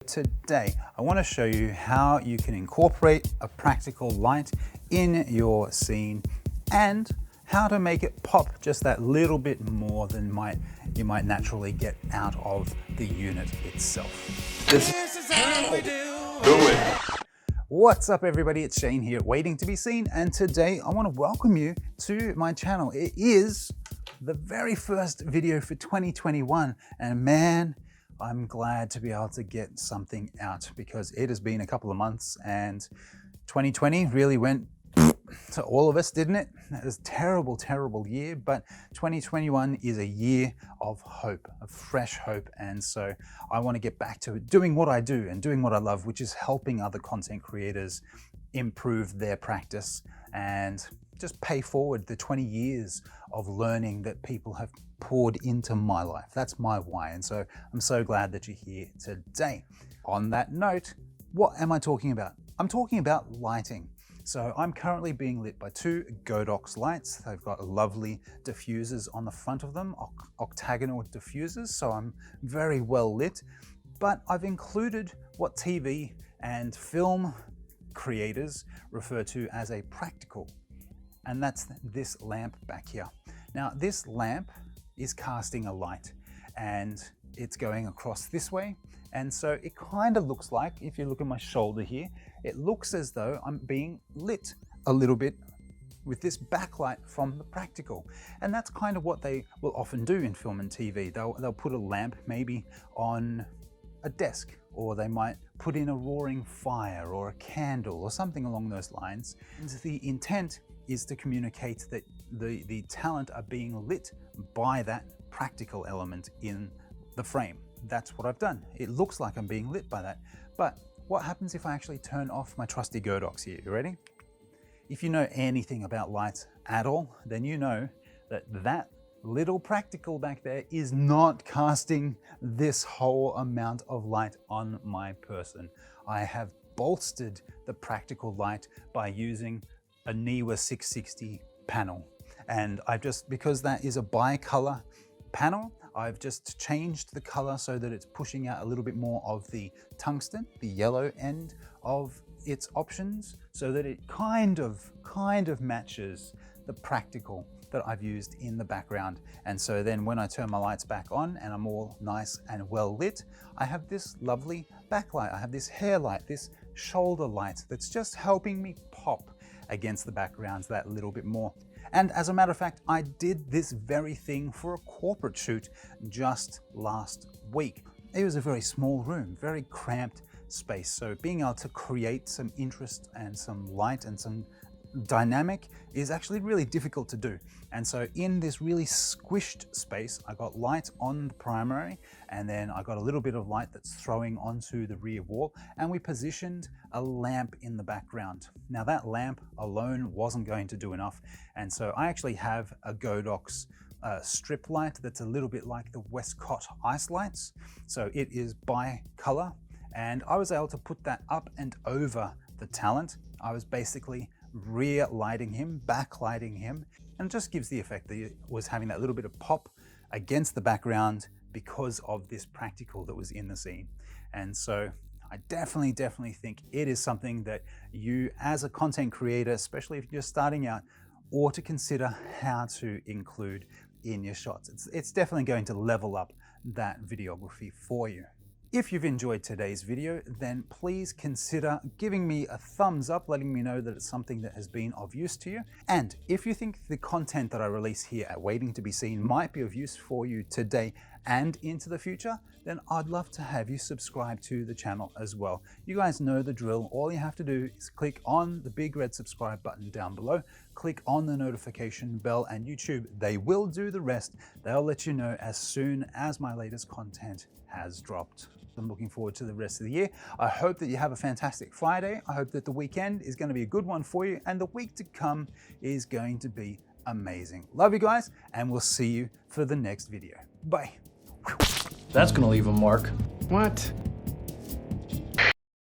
Today, I want to show you how you can incorporate a practical light in your scene and how to make it pop just that little bit more than you might naturally get out of the unit itself. This is how we do it. What's up everybody, it's Shane here, Waiting to be Seen, and today I want to welcome you to my channel. It is the very first video for 2021, and man, I'm glad to be able to get something out because it has been a couple of months and 2020 really went to all of us, didn't it? It was a terrible, terrible year, but 2021 is a year of hope, of fresh hope. And so I want to get back to doing what I do and doing what I love, which is helping other content creators improve their practice and just pay forward the 20 years of learning that people have poured into my life. That's my why. And so I'm so glad that you're here today. On that note, what am I talking about? I'm talking about lighting. So I'm currently being lit by two Godox lights. They've got lovely diffusers on the front of them, octagonal diffusers. So I'm very well lit, but I've included what TV and film creators refer to as a practical. And that's this lamp back here. Now this lamp is casting a light and it's going across this way. And so it kind of looks like, if you look at my shoulder here, it looks as though I'm being lit a little bit with this backlight from the practical. And that's kind of what they will often do in film and TV. They'll put a lamp maybe on a desk, or they might put in a roaring fire or a candle or something along those lines. And the intent is to communicate that the talent are being lit by that practical element in the frame. That's what I've done. It looks like I'm being lit by that. But what happens if I actually turn off my trusty Godox here? You ready? If you know anything about lights at all, then you know that that little practical back there is not casting this whole amount of light on my person. I have bolstered the practical light by using a Neewer 660 panel. And because that is a bicolor panel, I've just changed the color so that it's pushing out a little bit more of the tungsten, the yellow end of its options, so that it kind of matches the practical that I've used in the background. And so then when I turn my lights back on and I'm all nice and well lit, I have this lovely backlight. I have this hair light, this shoulder light that's just helping me pop against the backgrounds that little bit more. And as a matter of fact, I did this very thing for a corporate shoot just last week. It was a very small room, very cramped space. So being able to create some interest and some light and some dynamic is actually really difficult to do. And so in this really squished space, I got light on the primary, and then I got a little bit of light that's throwing onto the rear wall, and we positioned a lamp in the background. Now that lamp alone wasn't going to do enough, and so I actually have a Godox strip light that's a little bit like the Westcott ice lights. So it is bi-color, and I was able to put that up and over the talent. I was basically rear lighting him, backlighting him, and it just gives the effect that it was having that little bit of pop against the background because of this practical that was in the scene. And so I definitely think it is something that you as a content creator, especially if you're starting out, ought to consider how to include in your shots. It's definitely going to level up that videography for you. If you've enjoyed today's video, then please consider giving me a thumbs up, letting me know that it's something that has been of use to you. And if you think the content that I release here at Waiting to be Seen might be of use for you today and into the future, then I'd love to have you subscribe to the channel as well. You guys know the drill. All you have to do is click on the big red subscribe button down below, click on the notification bell, and YouTube, they will do the rest. They'll let you know as soon as my latest content has dropped. I'm looking forward to the rest of the year. I hope that you have a fantastic Friday. I hope that the weekend is going to be a good one for you, and the week to come is going to be amazing. Love you guys, and we'll see you for the next video. Bye. That's gonna leave a mark. What?